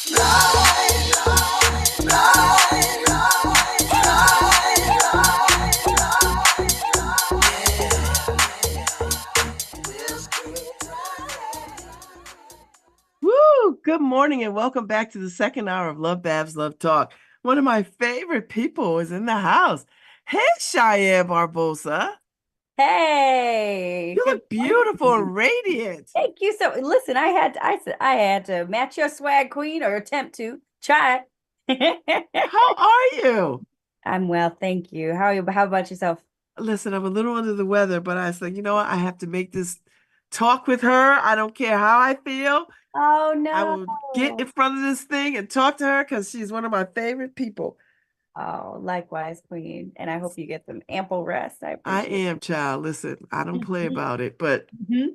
Woo! Good morning and welcome back to the second hour of LoveBabz, LoveTalk. One of my favorite people is in the house. Hey, Cheyenne Barboza. Hey, You good look beautiful morning. and radiant. Thank you so. Listen, I had to match your swag, queen, or attempt to try. How are you? I'm well, thank you. How are you? How about yourself? Listen, I'm a little under the weather, but I said, you know what? I have to make this talk with her. I don't care how I feel. Oh I will get no. in front of this thing and talk to her because she's one of my favorite people. Oh, likewise, queen. And I hope you get some ample rest. I I appreciate am, child. Listen, I don't play it. about it, but Mhm.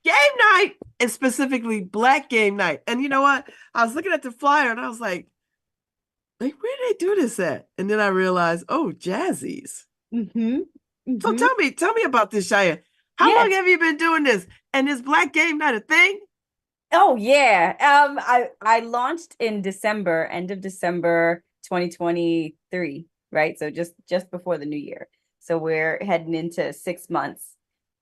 game night and specifically Black game night. And you know what? I was looking at the flyer and I was like, where did they do this at? And then I realized, oh, Jazzy's. Mhm. So Mhm. tell me about this, Cheyenne. How Yeah. long have you been doing this? And is Black game night a thing? Oh yeah. I launched in December, end of December 2023, right? So just before the new year. So we're heading into 6 months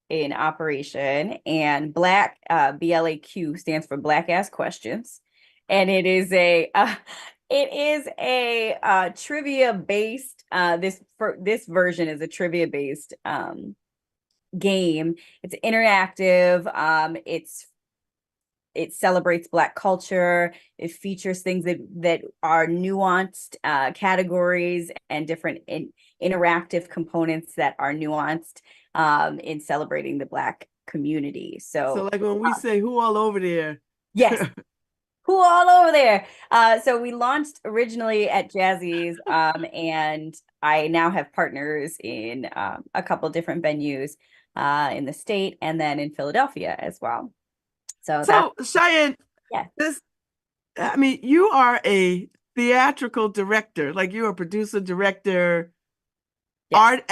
in operation, and Black BL.A.Q stands for Black Ask Questions. And it is a trivia based this version is a trivia based game. It's interactive. It celebrates Black culture. It features things that are nuanced categories and different interactive components that are nuanced in celebrating the Black community. So So, like when we say who all over there? yes, who all over there? So we launched originally at Jazzy's, and I now have partners in a couple different venues in the state and then in Philadelphia as well. So that's So Cheyenne, yeah. this I mean, you are a theatrical director, like you're a producer, director, Yes.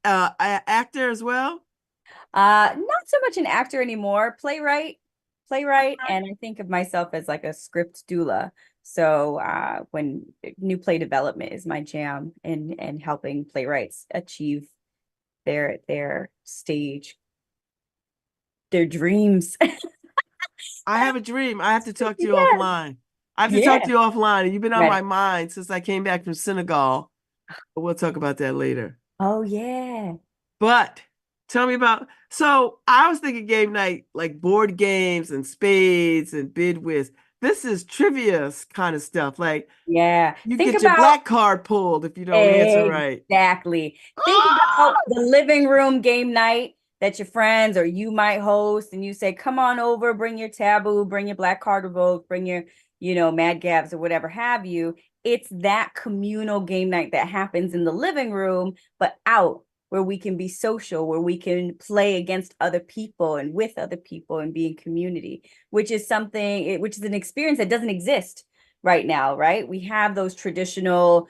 actor as well. Not so much an actor anymore, playwright, and I think of myself as like a script doula. So when new play development is my jam and helping playwrights achieve their stage, their dreams. I have a dream. I have to talk to you Yes. offline. I have to talk Yeah. to you offline. You've been on my Ready. mind since I came back from Senegal, but we'll talk about that later. Oh yeah. But tell me about, so I was thinking game night, like board games and spades and bid whist. This is trivia kind of stuff. Like Yeah. you Think get your about black card pulled if you don't answer right. exactly. Think Ah! about the living room game night that your friends or you might host, and you say, "Come on over, bring your taboo, bring your black card revoke, bring your, Mad Gabs or whatever have you." It's that communal game night that happens in the living room, but out where we can be social, where we can play against other people and with other people and be in community, which is an experience that doesn't exist right now, right? We have those traditional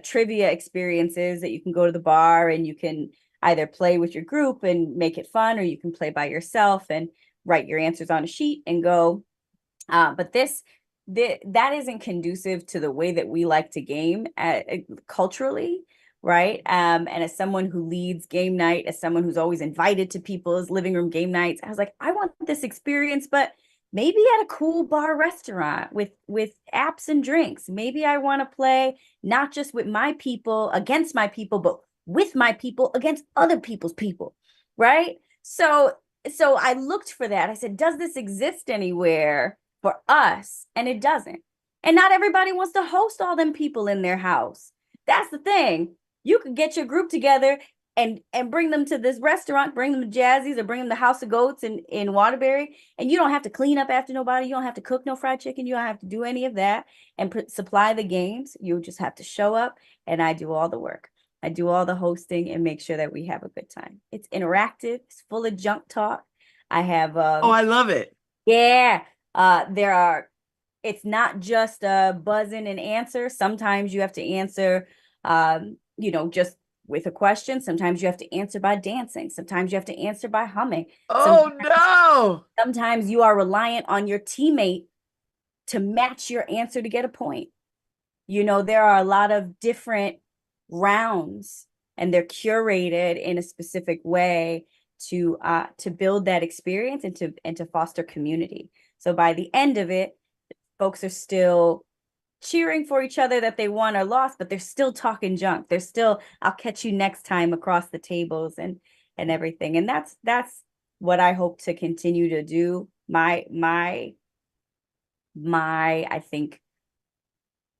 trivia experiences that you can go to the bar and you can either play with your group and make it fun, or you can play by yourself and write your answers on a sheet and go. But that isn't conducive to the way that we like to game culturally, right? And as someone who leads game night, as someone who's always invited to people's living room game nights, I was like, I want this experience, but maybe at a cool bar restaurant with apps and drinks. Maybe I want to play not just with my people against my people, but with my people against other people's people, right? So I looked for that. I said, does this exist anywhere for us? And it doesn't. And not everybody wants to host all them people in their house. That's the thing. You could get your group together and bring them to this restaurant, bring them to Jazzy's or bring them to House of Goats in Waterbury, and you don't have to clean up after nobody. You don't have to cook no fried chicken. You don't have to do any of that and supply the games. You just have to show up, and I do all the work. I do all the hosting and make sure that we have a good time. It's interactive. It's full of junk talk. I have Oh, I love it. yeah. There are, it's not just buzz in and answer. Sometimes you have to answer, just with a question. Sometimes you have to answer by dancing. Sometimes you have to answer by humming. Oh no. Sometimes you are reliant on your teammate to match your answer to get a point. You know, there are a lot of different rounds, and they're curated in a specific way to build that experience and to foster community. So by the end of it, folks are still cheering for each other that they won or lost, but they're still talking junk. They're still, I'll catch you next time across the tables and everything. And that's what I hope to continue to do. My I think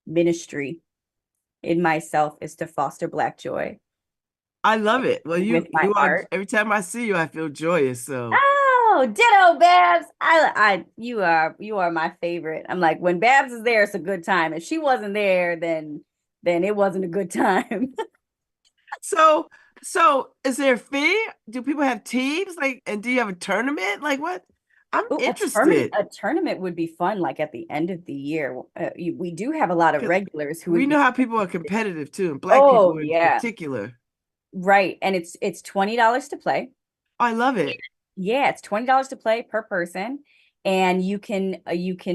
ministry in myself is to foster Black joy I love it. Well, with my you are, art. every time I see you, I feel joyous. So Oh, ditto, Babz. You are my favorite. I'm like, when Babz is there, it's a good time. If she wasn't there, then it wasn't a good time. so so is there a fee? Do people have teams? Like, and do you have a tournament? Like what? I'm Ooh, interested. a tournament would be fun, like at the end of the year. We do have a lot of 'Cause regulars who we would know be. how people are competitive too, and Black Oh people in yeah, particular. right. And it's $20 to play. I love it. Yeah, it's $20 to play per person, and you can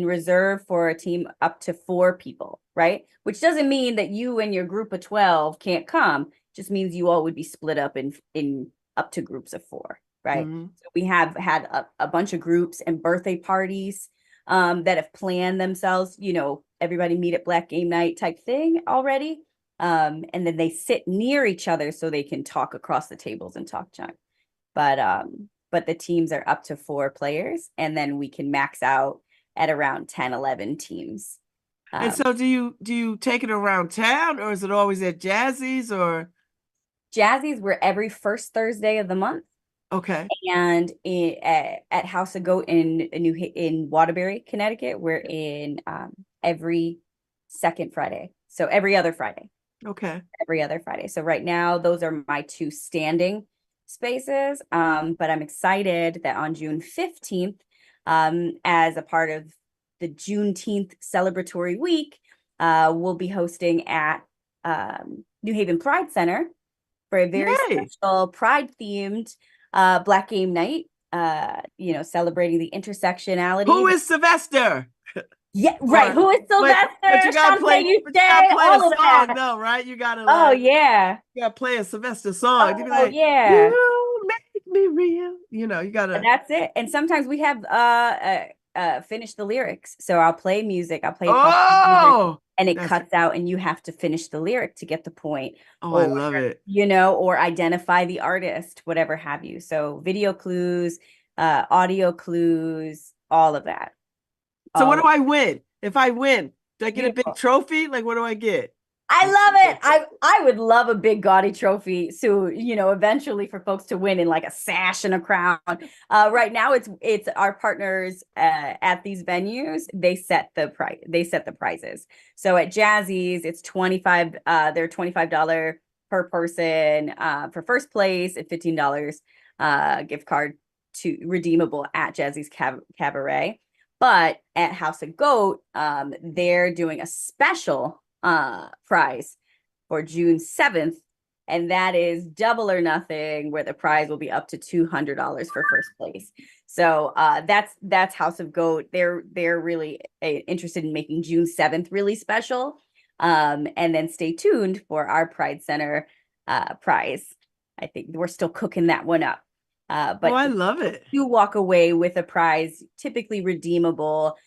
reserve for a team up to 4 people, right? Which doesn't mean that you and your group of 12 can't come. Just means you all would be split up in up to groups of 4, right? Mhm. So we have had a bunch of groups and birthday parties that have planned themselves, you know, everybody meet at Black Game Night type thing already. And then they sit near each other so they can talk across the tables and talk junk. But the teams are up to 4 players, and then we can max out at around 10, 11 teams. And Um, so do you take it around town, or is it always at Jazzy's or Jazzy's, we're every first Thursday of the month, okay. and at House of Goat in Waterbury, Connecticut, we're in every second Friday. So Okay. every other Friday. So right now, those are my 2 standing spaces. But I'm excited that on June 15th, as a part of the Juneteenth celebratory week, we'll be hosting at New Haven Pride Center for a very Yay. special Pride themed Black Game Night. You know, celebrating the Who intersectionality. is Sylvester? Yeah, right. Or Who is but Sylvester? Shantae, you you gotta stay, play a all of song that. though, right? You gotta Oh like yeah. you gotta play a Sylvester song. To be Oh like, yeah. you make me real. You know, you And gotta that's it. And sometimes we have finish the lyrics. So I'll play music, I'll play pop music, oh and it that's cuts out and you have to finish the lyric to get the point, oh I or love it. you know, or identify the artist, whatever have you. So video clues, audio clues, all of that. So what All do of I win? If I win, do I get a big beautiful. tronophy? Like what do I get? I love it. I would love a big gaudy trophy. So, you know, eventually for folks to win in like a sash and a crown. Right now it's our partners at these venues. They set the price. They set the prizes. So at Jazzy's, it's 25 they're $25 per person for first place, and $15 gift card to redeemable at Jazzy's Cabaret. But at House of Goat, they're doing a special prize for June 7th, and that is double or nothing, where the prize will be up to $200 for first place. So that's House of Goat. They're really interested in making June 7th really special. And then stay tuned for our Pride Center prize. I think we're still cooking that one up. Oh, But I love it. you walk away with a prize, typically redeemable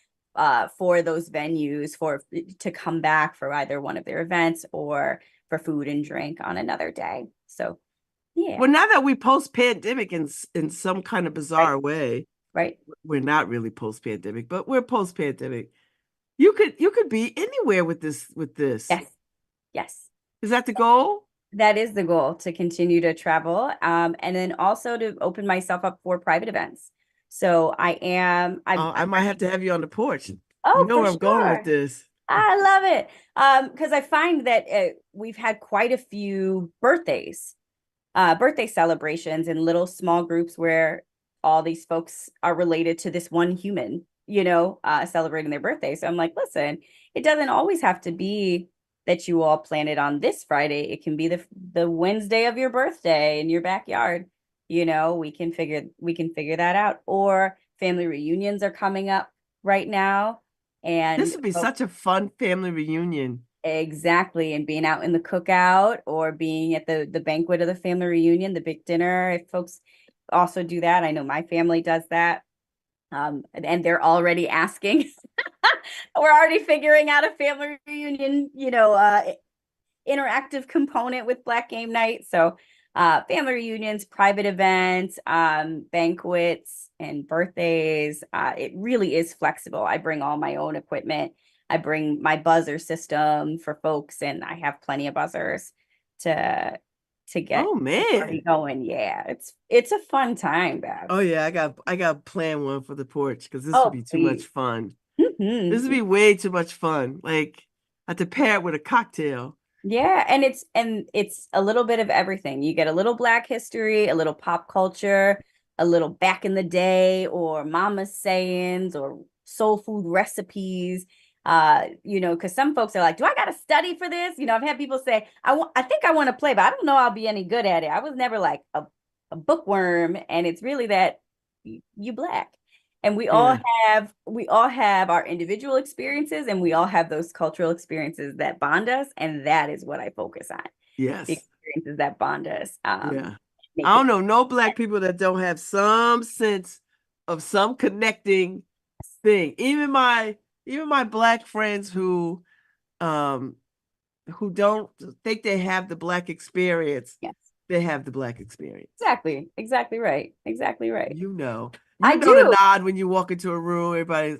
for those venues for to come back for either one of their events or for food and drink on another day. So yeah, Well, now that we post-pandemic in some kind of right, bizarre way, right. we're not really post-pandemic, but we're post-pandemic. You could be anywhere with this. Yes, yes. Is that the goal? That is the goal, to continue to travel, and then also to open myself up for private events. So I might have to have you on the porch. You oh, know for where I'm going with sure. this. I love it. Because I find that we've had quite a few birthday celebrations in little small groups where all these folks are related to this one human, you know, celebrating their birthday. So I'm like, listen, it doesn't always have to be that you all plan it on this Friday. It can be the Wednesday of your birthday in your backyard. You know, we can figure that out. Or family reunions are coming up right now. This And would be folks, such a fun family reunion. exactly, and being out in the cookout or being at the banquet of the family reunion, the big dinner. If folks also do that, I know my family does that. And they're already asking. We're already figuring out a family reunion, interactive component with Black Game Night. So family reunions, private events, banquets, and birthdays. It really is flexible. I bring all my own equipment. I bring my buzzer system for folks, and I have plenty of buzzers to get Oh the party man. going. Yeah, it's a fun time, Oh Babz. yeah, I got plan one for the porch because this would Oh, be too much please. fun. This would Mhm. be way too much fun. Like I have to pair it with a cocktail. Yeah, and it's a little bit of everything. You get a little Black history, a little pop culture, a little back in the day, or mama's sayings, or soul food recipes. Because some folks are like, "Do I got to study for this?" I've had people say, I think I want to play, but I don't know I'll be any good at it. I was never like a bookworm, and it's really that you Black. And Yeah. we all have our individual experiences, and we all have those cultural experiences that bond us, and that is what I focus on. The Yes. experiences that bond us. Yeah. I Make don't it know no black people that don't have some sense of some connecting thing. Even my black friends um who don't think they have the black experience, yes. they have the black experience. Exactly. Exactly right. Exactly right. You know. I You know the do. nod when you walk into a room, everybody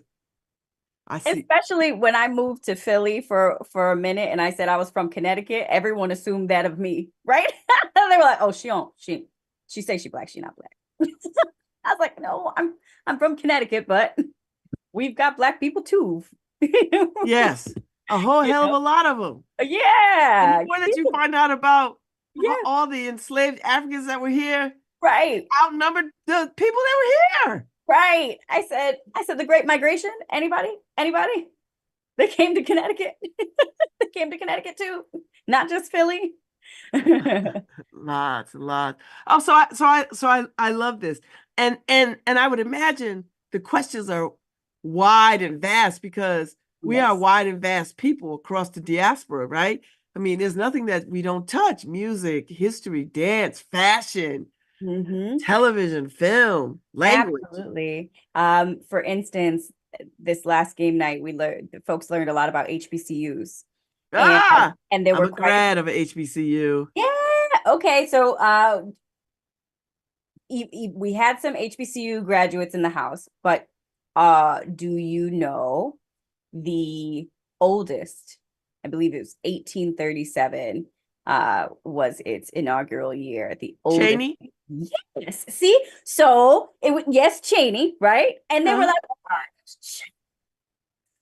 I see. Especially when I moved to Philly for a minute and I said I was from Connecticut, everyone assumed that of me, right? They were like, "Oh, she say she Black, she not Black." I was like, "No, I'm from Connecticut, but we've got Black people too." Yes. A whole You hell of know? a lot of them. And the Yeah. more that you find out about Yeah, all the enslaved Africans that were here, right. outnumbered the people that were here. Right. I said the Great Migration. Anybody? Anybody? They came to Connecticut. They came to Connecticut too, not just Philly. Lots and lots. Oh, so I love this. And I would imagine the questions are wide and vast because we are Yes. wide and vast people across the diaspora, right? I mean, there's nothing that we don't touch. Music, history, dance, fashion, Hmm. television, film, language. Absolutely. For instance, this last game night, folks learned a lot about HBCUs, and Ah, and there I'm were a quite a grad of a HBCU. yeah. Okay, so we had some HBCU graduates in the house, but do you know the oldest? I believe it was 1837 was its inaugural year. The oldest. Cheney? Yes. See, so it was yes, Cheney, right? And they were Uh, like,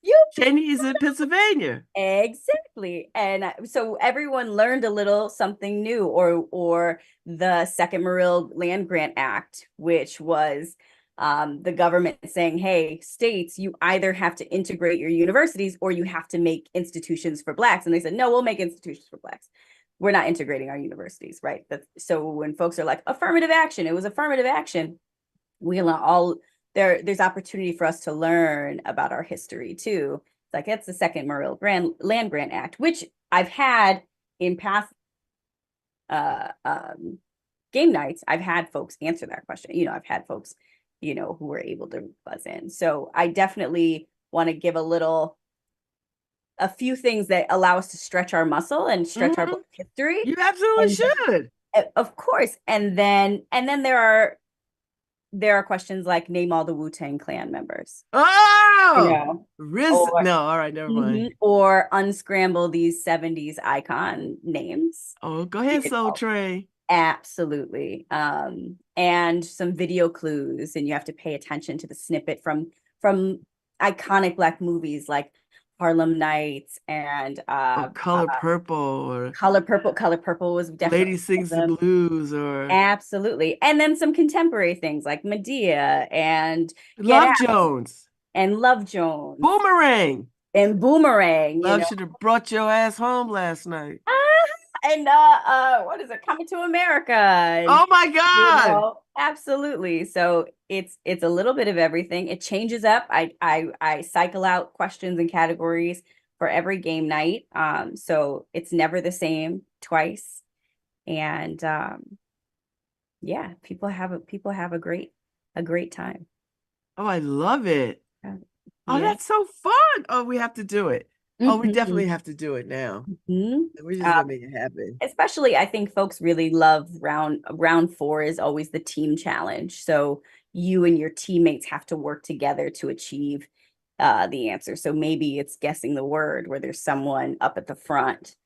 you Cheney is in Pennsylvania. exactly. And so everyone learned a little something new, or the Second Morrill Land Grant Act, which was the government saying, hey, states, you either have to integrate your universities or you have to make institutions for Blacks. And they said, no, we'll make institutions for Blacks. We're not integrating our universities, right? So when folks are like affirmative action, it was affirmative action. We all there's opportunity for us to learn about our history too. It's like it's the Second Morrill Land Grant Act, which I've had in past uh, um, game nights. I've had folks answer that question. I've had folks, who were able to buzz in. So I definitely want to give a few things that allow us to stretch our muscle and stretch our Mhm. history. You absolutely And should. of course, and then there are questions like name all the Wu-Tang Clan members, you Oh, know, Riz. or No, all right, never mind. or unscramble these 70s icon names. Oh, go You ahead, Soul know, Train. absolutely. And some video clues, and you have to pay attention to the snippet from iconic Black movies like Harlem Nights and Or Color Purple, or Color Purple. Color Purple was Lady definitely one Sings of the them. Blues, or Absolutely. And then some contemporary things like Medea and Get Love Jones, and Love Jones Boomerang. and Boomerang, Love should have brought your ass home last night. Ah, and what is it, Coming to America, and Oh my God. absolutely. So it's a little bit of everything. It changes up. I cycle out questions and categories for every game night. So it's never the same twice. And yeah, people have a great time. Oh, I love it. Oh, Yeah. that's so fun. Oh, we have to do it. Oh, we definitely Mhm. have to do it now. Mhm. We're just gonna make it happen. Especially I think folks really love round four is always the team challenge. So you and your teammates have to work together to achieve the answer. So maybe it's guessing the word where there's someone up at the front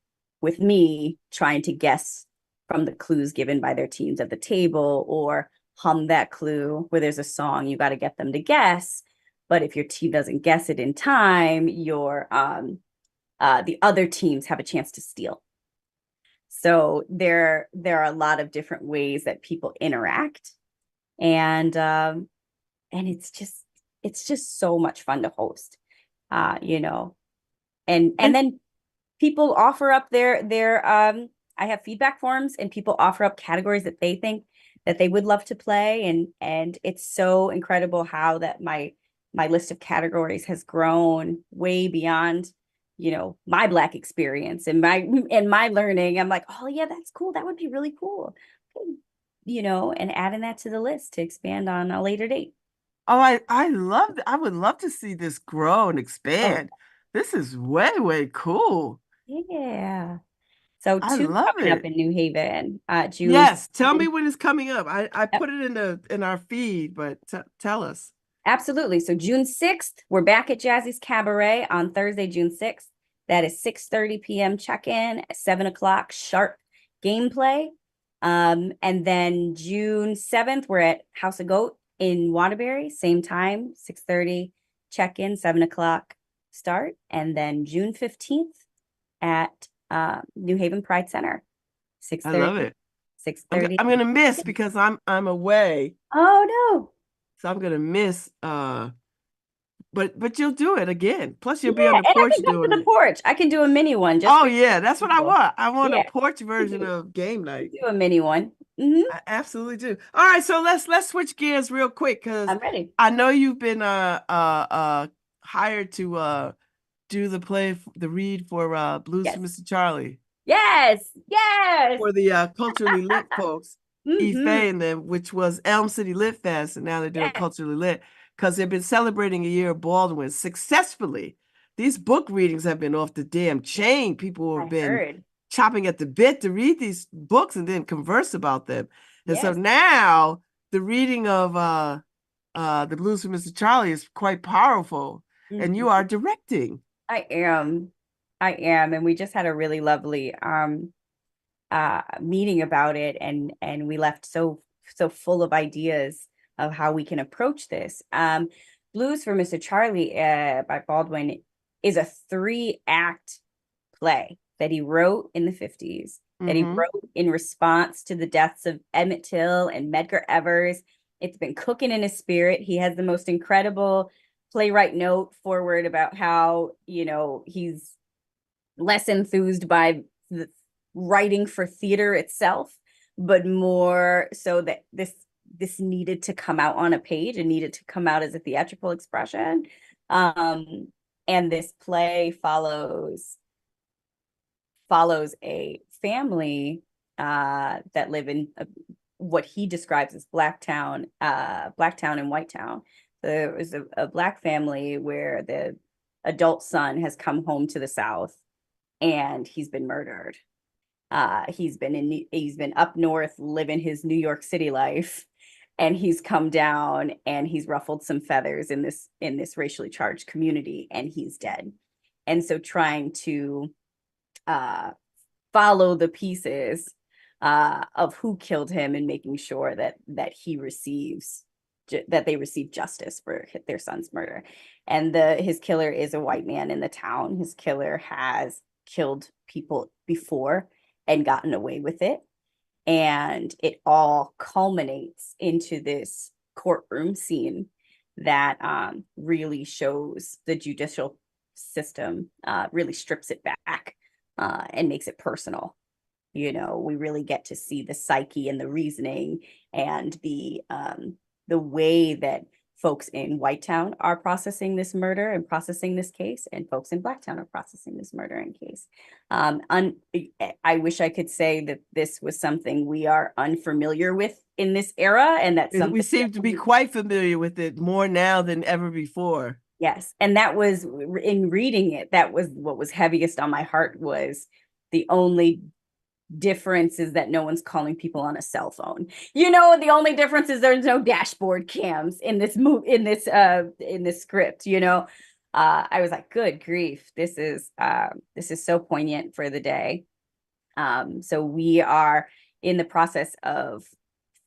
with me trying to guess from the clues given by their teams at the table, or hum that clue where there's a song you got to get them to guess. But if your team doesn't guess it in time, your the other teams have a chance to steal. So there are a lot of different ways that people interact, and it's just so much fun to host. You know, and And then people offer up their I have feedback forms, and people offer up categories that they think that they would love to play, and it's so incredible how that my list of categories has grown way beyond, my Black experience and my learning. I'm like, oh yeah, that's cool, that would be really cool. Okay. And adding that to the list to expand on a later date. oh, I would love to see this grow and Oh expand. This is way, way cool. yeah. So I two love coming up it. in New Haven, June Yes, tell me 7th. when it's coming up. I Yep, put it in our feed, but tell us. absolutely. So June 6th, we're back at Jazzy's Cabaret on Thursday, June 6th. That is 6:30 p.m. check-in, 7 o'clock sharp gameplay. And then June 7th, we're at House of Goat in Waterbury, same time, 6:30 check-in, 7 o'clock start. And then June 15th at New Haven Pride Center, I love 6:30, it. 6:30. I'm gonna miss because I'm away, Oh no. so I'm gonna miss. But you'll do it again. Plus, you'll be on Yeah, the and I porch can come to doing the it. porch. I can do a mini one just Oh for yeah, that's what I people. want. I want a Yeah, porch I can version of game night. do a mini one. I absolutely do. All right, so let's switch gears real quick because I'm ready. I know you've been hired to do the read for Blues for Yes. Mr. Charlie Yes. Yes. for the culturally lit folks, Ife Mm-hmm. and them, which was Elm City Lit Fest, and now they're doing Yes. culturally lit because they've been celebrating a year of Baldwin successfully. These book readings have been off the damn chain. People have I been heard. chopping at the bit to read these books and then converse about them. And so Yes. now the reading of the Blues for Mr. Charlie is quite powerful, and you Mhm. are directing. I am. I am. And we just had a really lovely meeting about it, and we left so full of ideas of how we can approach this. Blues for Mr. Charlie by Baldwin is a 3-act play that he wrote in the 50s, that he Mm-hmm. wrote in response to the deaths of Emmett Till and Medgar Evers. It's been cooking in his spirit. He has the most incredible playwright note forward about how, he's less enthused by the writing for theater itself, but more so that this needed to come out on a page and needed to come out as a theatrical expression. And this play follows a family that live in what he describes as Blacktown and Whitetown. There was a Black family where the adult son has come home to the South and he's been murdered. He's been up north living his New York City life, and he's come down and he's ruffled some feathers in this racially charged community, and he's dead. And so trying to uh, follow the pieces of who killed him and making sure that they receive justice for their son's murder. And his killer is a white man in the town. His killer has killed people before and gotten away with it. And it all culminates into this courtroom scene that really shows the judicial system, really strips it back and makes it personal. we really get to see the psyche and the reasoning and the way that folks in Whitetown are processing this murder and processing this case, and folks in Blacktown are processing this murder and case. I wish I could say that this was something we are unfamiliar with in this era, and that's something we seem to be quite familiar with it more now than ever before. Yes, and that was in reading it. That was what was heaviest on my heart. Was the only difference is that no one's calling people on a cell phone. The only difference is there's no dashboard cams in this in this script. I was like, good grief, this is so poignant for the day. So we are in the process of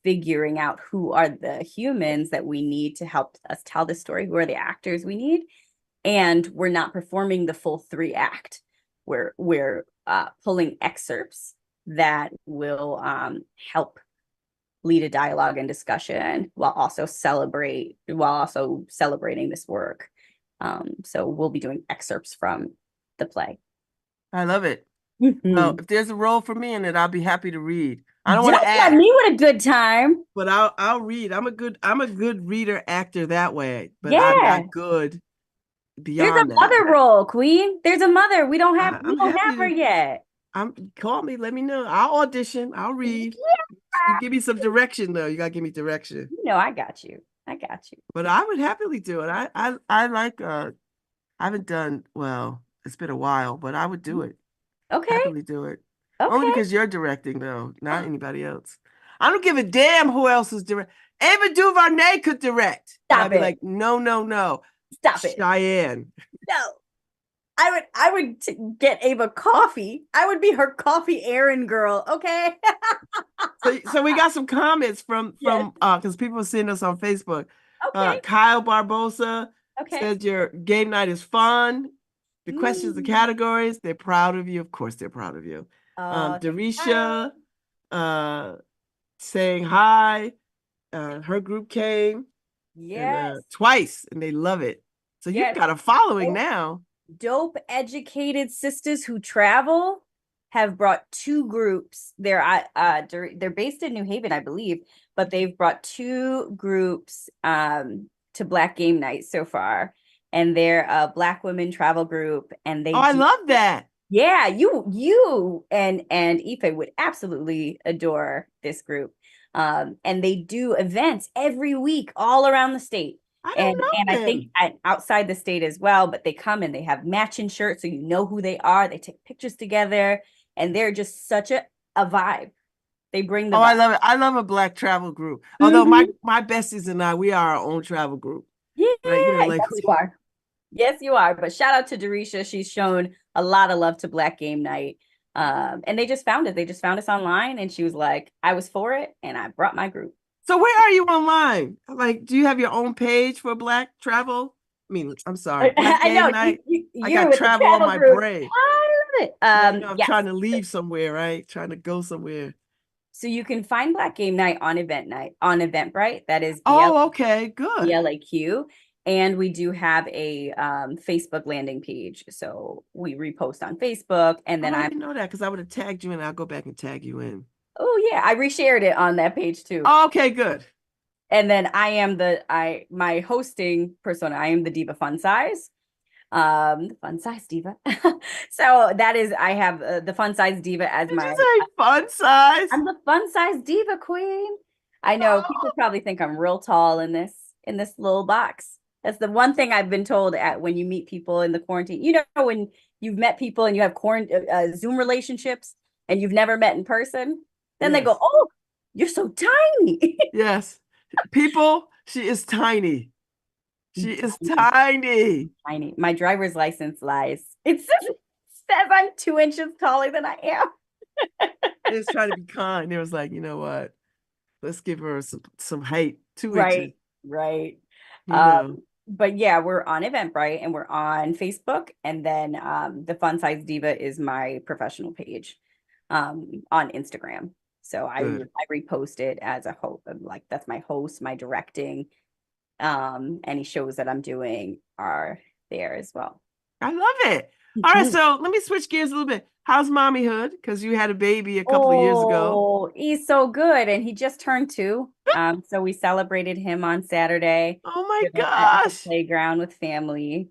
figuring out who are the humans that we need to help us tell this story, who are the actors we need, and we're not performing the full 3-act. We're pulling excerpts that will help lead a dialogue and discussion while also celebrating this work. So we'll be doing excerpts from the play. I love it. Mm-hmm. Well, if there's a role for me in it, I'll be happy to read. I don't want to act. Me with a good time. But I'll read. I'm a good reader actor that way. But yeah. I'm not good beyond There's a mother role, Queen. There's a mother. We don't have her yet. Call me, let me know. I'll audition. I'll read. You give me some direction though. You gotta give me direction. I got you. But I would happily do it. I like I haven't done it's been a while, but I would do it. Okay. Happily do it. Okay. Only because you're directing though, not anybody else. I don't give a damn who else is directing. Ava DuVernay could direct. Stop I'd be it. like, no. Stop it. Cheyenne. No. I would get Ava coffee. I would be her coffee errand girl. Okay. So we got some comments from because people are seeing us on Facebook. Okay. Kyle Barboza said your game night is fun. The questions, the categories, they're proud of you. Of course, they're proud of you. Darisha saying hi. Her group came twice and they love it. So you've got a following now. Dope educated sisters who travel have brought 2 groups. They're based in New Haven, I believe, but they've brought 2 groups to Black Game Night so far, and they're a Black women travel group. And I love that. Yeah, you and Ife would absolutely adore this group. And they do events every week all around the state. I think outside the state as well, but they come and they have matching shirts so you know who they are. They take pictures together and they're just such a vibe. They bring the vibe. I love it. I love a Black travel group. Although my besties and I, we are our own travel group. Yeah, right? Yes, you are. Yes, you are. But shout out to Darisha. She's shown a lot of love to Black Game Night. And they just found it. They just found us online and she was like, I was for it and I brought my group. So where are you online? Like, do you have your own page for Black travel? I mean, I'm sorry. Black Game Night. I got travel on my brain. I love it. I'm trying to leave somewhere, right? Trying to go somewhere. So you can find Black Game Night on Eventbrite. That is okay, good. BL.A.Q. And we do have a Facebook landing page. So we repost on Facebook. And then I didn't know that because I would have tagged you in. I'll go back and tag you in. Oh yeah, I reshared it on that page too. Okay, good. And then I am my hosting persona. I am the Diva Fun Size. Fun Size Diva. So that is, I have the Fun Size Diva as my. Did you say Fun Size? I'm the Fun Size Diva Queen. I know people probably think I'm real tall in this little box. That's the one thing I've been told when you meet people in the quarantine. You know, when you've met people and you have Zoom relationships and you've never met in person. Then they go, oh, you're so tiny. Yes. People, she is tiny. She is tiny. Tiny. My driver's license lies. It says I'm 2 inches taller than I am. It's trying to be kind. It was like, you know what? Let's give her some height. 2 inches. Right. But yeah, we're on Eventbrite and we're on Facebook. And then the Fun Size Diva is my professional page on Instagram. So I repost it as a host, like that's my host, my directing. Any shows that I'm doing are there as well. I love it. All right, so let me switch gears a little bit. How's mommyhood? Because you had a baby a couple of years ago. Oh, he's so good. And he just turned 2. So we celebrated him on Saturday Oh my at the gosh. playground with family.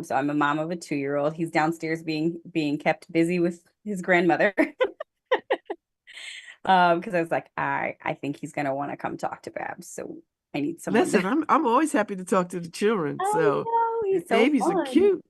So I'm a mom of a 2-year-old. He's downstairs being kept busy with his grandmother. Because I was like, I think he's gonna want to come talk to Babz. So I need someone Listen, to. I'm always happy to talk to the children. I So know, your he's so babies are fun. cute.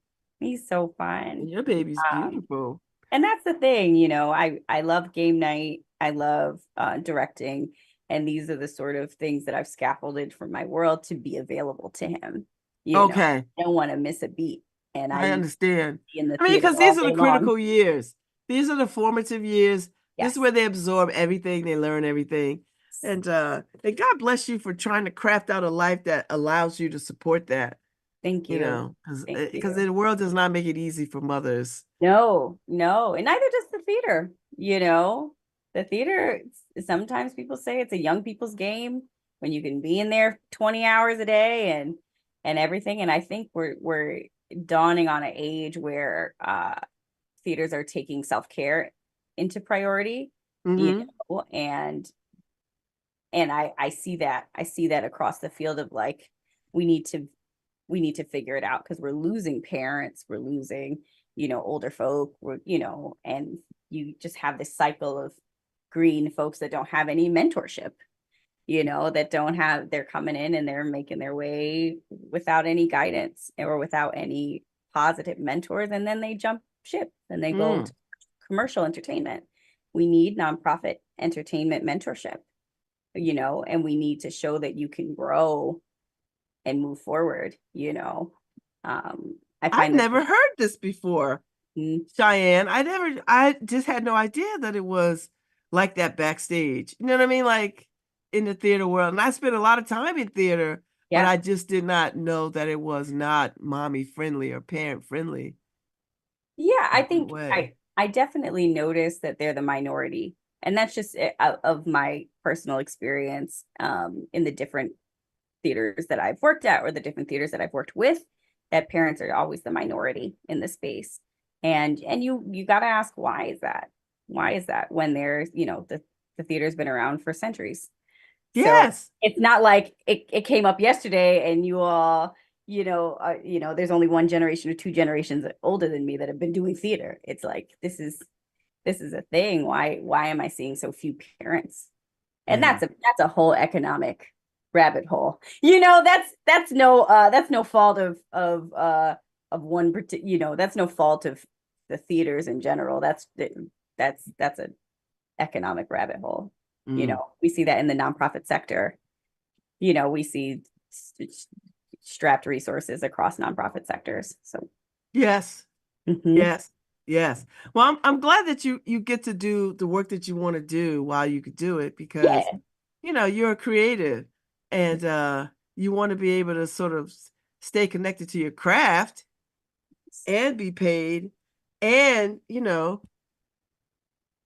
He's so And fun. your baby's Um, beautiful. and that's the thing, I love game night. I love directing, and these are the sort of things that I've scaffolded for my world to be available to him. Okay. I don't want to miss a beat, and I I need to understand. be in the I mean, theater because these all are the day long. critical years. These are the formative years. This is Yes. where they absorb everything, they learn everything. And God bless you for trying to craft out a life that allows you to support that, Thank you. Thank because you. the world does not make it easy for mothers. No, no, and neither does the theater. The theater, sometimes people say it's a young people's game when you can be in there 20 hours a day and everything. And I think we're dawning on an age where theaters are taking self-care into priority, you Hmm. and I see that. I see that across the field of like we need to we need to figure it out because we're losing parents, we're losing, older folk, and you just have this cycle of green folks that don't have any mentorship, that don't have, they're coming in and they're making their way without any guidance or without any positive mentors. And then they jump ship and they go Mm. to commercial entertainment. We need nonprofit entertainment mentorship, and we need to show that you can grow and move forward. I I've find that. never heard this before, Mm, Cheyenne. I just had no idea that it was like that backstage. You know what I mean? Like in the theater world. And I spent a lot of time in theater, but yeah, I just did not know that it was not mommy friendly or parent friendly yeah, I in that think way. I definitely noticed that they're the minority, and that's just out of my personal experience in the different theaters that I've worked at or the different theaters that I've worked with, that parents are always the minority in the space. And you got to ask, why is that? Why is that when there's, the theater's been around for centuries? So Yes. it's not like it came up yesterday and you all, there's only one generation or 2 generations older than me that have been doing theater. It's like this is a thing. Why am I seeing so few parents? And Yeah. that's a whole economic rabbit hole. That's no fault of one particular, that's no fault of the theaters in general. That's an economic rabbit hole. Mm. We see that in the nonprofit sector. We see strapped resources across nonprofit sectors. So Yes. mhm. Yes. Yes. Well, I'm glad that you get to do the work that you want to do while you could do it because Yeah. you're a creative and you want to be able to sort of stay connected to your craft and be paid and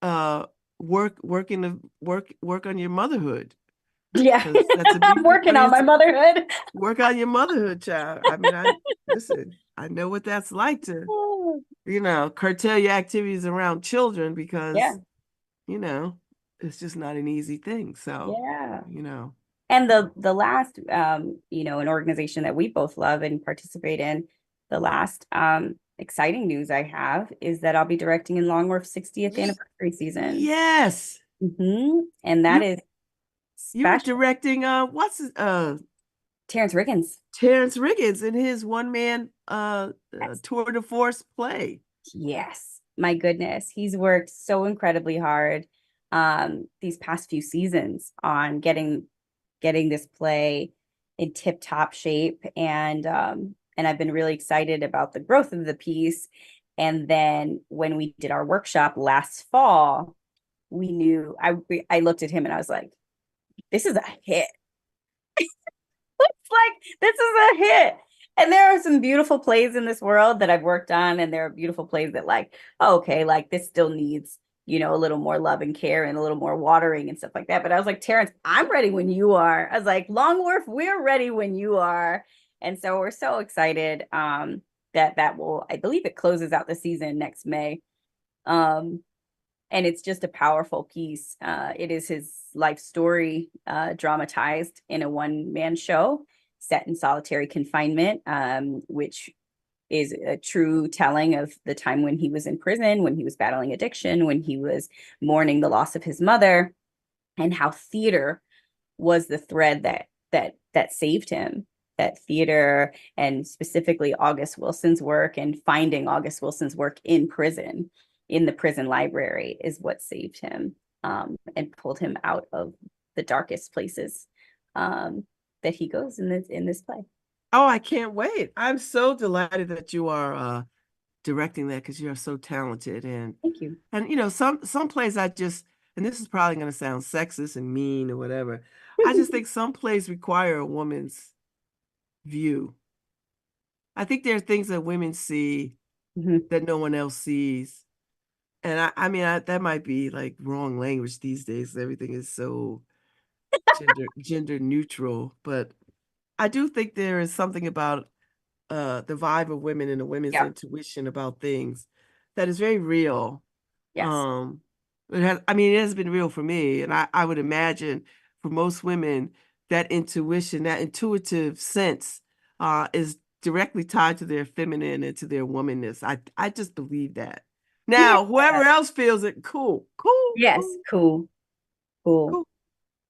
uh work on your motherhood Yeah. because that's a I'm big working on my motherhood. work on your motherhood, child. I mean, I listen, I know what that's like to curtail your activities around children because Yeah. you know it's just not an easy thing, so Yeah. you know And the last an organization that we both love and participate in, the last exciting news I have is that I'll be directing in Longworth's 60th Ye- anniversary season. yes, And that you is you were special. directing what's his, Terrence Riggins. Terrence Riggins in his one-man Yes. tour de force play. Yes. My goodness. He's worked so incredibly hard these past few seasons on getting this play in tip-top shape. And I've been really excited about the growth of the piece. And then when we did our workshop last fall, we knew I looked at him and I was like, this is a hit. It's like this is a hit. And there are some beautiful plays in this world that I've worked on, and there are beautiful plays that like, oh, okay, like this still needs, a little more love and care and a little more watering and stuff like that. But I was like, Terrence, I'm ready when you are. I was like, Long Wharf, we're ready when you are. And so we're so excited that will, I believe it closes out the season next May. Um, and it's just a powerful piece. It is his life story, dramatized in a one-man show set in solitary confinement, which is a true telling of the time when he was in prison, when he was battling addiction, when he was mourning the loss of his mother, and how theater was the thread that saved him. That theater, and specifically August Wilson's work, and finding August Wilson's work in prison, in the prison library, is what saved him, and pulled him out of the darkest places, that he goes in this play. Oh, I can't wait. I'm so delighted that you are directing that because you are so talented. Thank you. And some plays I just, and this is probably going to sound sexist and mean or whatever. I just think some plays require a woman's view. I think there are things that women see Mhm. that no one else sees. And I mean, that might be like wrong language these days. Everything is so gender neutral, but I do think there is something about the vibe of women and the women's Yeah. intuition about things that is very real. Yes. Um, I mean, it has been real for me, and I would imagine for most women that intuition, that intuitive sense, is directly tied to their feminine and to their womanness. I just believe that. Yeah. Now, whoever else feels it, cool, cool, Yes. cool, Cool. Cool. cool.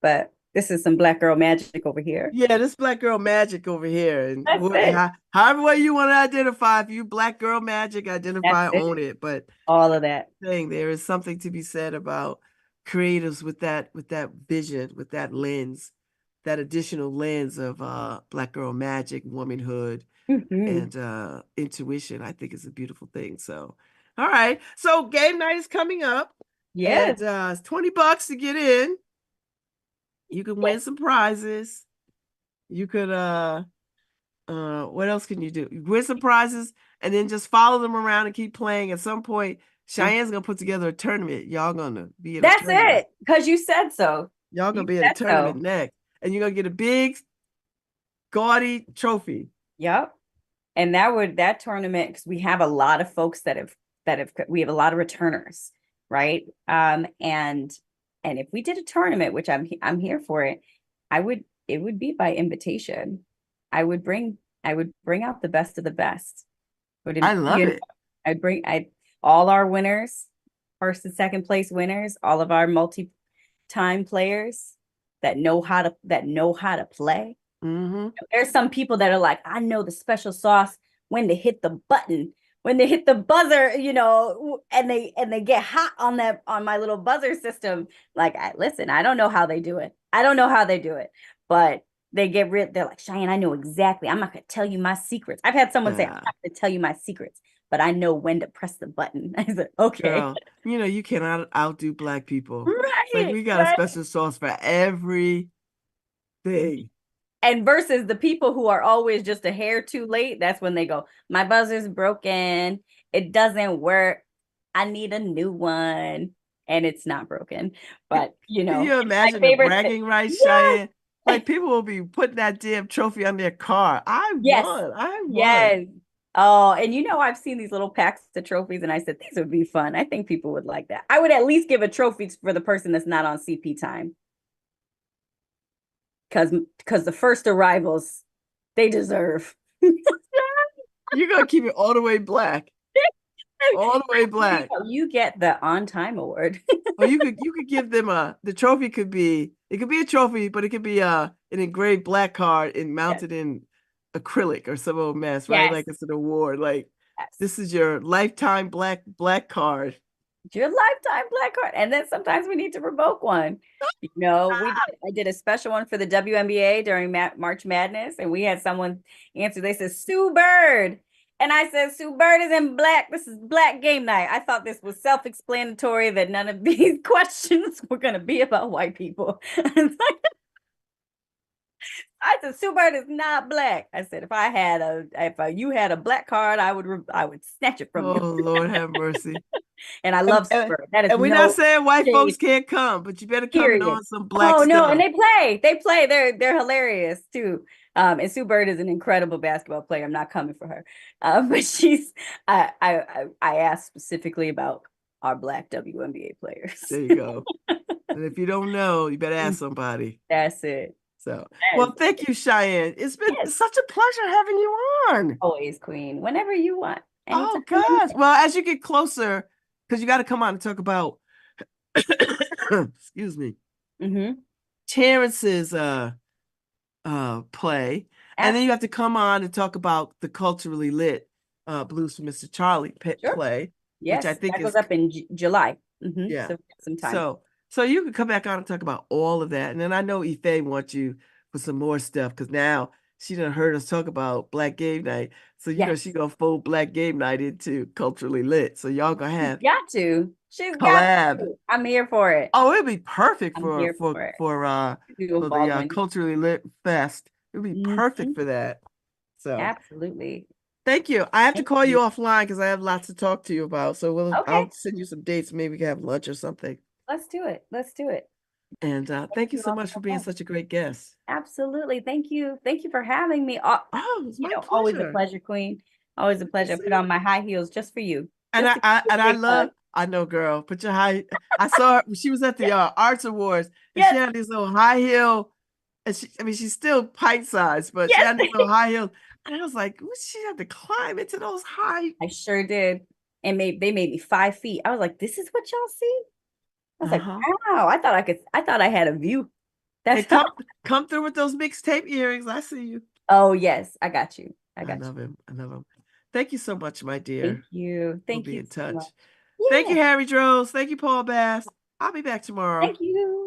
But this is some black girl magic over here. Yeah, this black girl magic over here, and That's it. however way you want to identify, if you black girl magic, That's identify, it. own it. But All of that. saying there is something to be said about creatives with that vision, with that lens, that additional lens of black girl magic, womanhood, Mhm. and intuition. I think is a beautiful thing. So, all right. So game night is coming up, Yes. and it's $20 to get in. You can win some prizes. You could what else can you do? You win some prizes and then just follow them around and keep playing. At some point, Cheyenne's gonna put together a tournament. Y'all gonna be in a That's tournament. it. Because you said so. Y'all You gonna be in a said tournament so. next. And you're gonna get a big gaudy trophy. Yep. And that tournament, because we have a lot of folks that have we have a lot of returners, right? And if we did a tournament, which I'm here for it, it would be by invitation. I would bring out the best of the best. I love it. I all our winners, first and second place winners, all of our multi-time players that know how to play. Mm-hmm. There's some people that are like, I know the special sauce, when to hit the button, when they hit the buzzer, and they get hot on my little buzzer system. Like, listen, I don't know how they do it. I don't know how they do it, but they're like, Cheyenne, I know exactly. I'm not gonna tell you my secrets. I've had someone say, I'm Yeah. not gonna tell you my secrets, but I know when to press the button. I said, okay. Girl, you cannot outdo black people. Like Right, we got a right. special sauce for everything. And versus the people who are always just a hair too late, that's when they go, my buzzer's broken. It doesn't work. I need a new one. And it's not broken. But, Can you it's my imagine the favorite thing. bragging rights, Yes. Cheyenne? Like people will be putting that damn trophy on their car. I Yes. won. I won. Yes. Oh, and I've seen these little packs of trophies, and I said, these would be fun. I think people would like that. I would at least give a trophy for the person that's not on CP time. Because the first arrivals, they deserve. You're gonna keep it all the way black. All the way black. You get the on time award. Or you could give them the trophy it could be a trophy, but it could be an engraved black card and Yes. mounted in acrylic or some old mess, right? Yes. Like it's an award. Like Yes. this is your lifetime black card. Your lifetime black card. And then sometimes we need to revoke one. I did a special one for the WNBA during March Madness, and we had someone answer. They said Sue Bird. And I said, Sue Bird is in black. This is black game night. I thought this was self-explanatory that none of these questions were going to be about white people. I said, Sue Bird is not black. I said, if you had a black card, I would snatch it from Oh you. Lord have mercy. And I And, love Sue and, Bird. That is and we're not no saying white folks shade, can't come, but you better come and period. on some black Oh no, and stuff. they play. They're hilarious too. And Sue Bird is an incredible basketball player. I'm not coming for her. But I asked specifically about are Black WNBA players. There you go. And if you don't know, you better ask somebody. That's it. So, That's well, thank you, Cheyenne. It's been it. such a pleasure having you on. Always, Queen. Whenever you want. Oh, Anytime. gosh. Well, as you get closer, because you got to come on and talk about, excuse me, Mm-hmm. Terrence's play. And then you have to come on and talk about the culturally lit Blues for Mr. Charlie Sure. play, Yes, which I think that goes is up in July. yeah. So we got some time. So you can come back on and talk about all of that. And then I know Ife wants you for some more stuff because now she done heard us talk about Black Game Night. So you know Yes. she gonna fold Black Game Night into culturally lit. So y'all gonna have Got to. She's got collab. to. I'm here for it. Oh, it'd be perfect I'm here for it. for Do the Baldwin. culturally lit fest. It'd be perfect for that. So Absolutely. thank you. I have to Thank call you you. offline because I have lots to talk to you about. So Okay. I'll send you some dates. Maybe we can have lunch or something. Let's do it. Let's do it. And thank you so much for being such a great guest. Absolutely. Thank you. Thank you for having me. Oh, it's my Always a pleasure. pleasure, Queen. Always a pleasure. Put on my high heels just for you. And Just I love, I know, girl. Put your high. I saw her. She was at the Arts Awards, and she had these little high heel. And she's still pint sized, but she had these little high heels. And I was like, would she have to climb into those high? I sure did. And they made me 5 feet. I was like, this is what y'all see? I was like, wow. I thought I had a view. That's come through with those mixtape earrings. I see you. Oh, yes. I got you. I love him. I love him. Thank you so much, my dear. Thank you. Thank you. We'll be in touch. Yeah. Thank you, Harry Droz. Thank you, Paul Bass. I'll be back tomorrow. Thank you.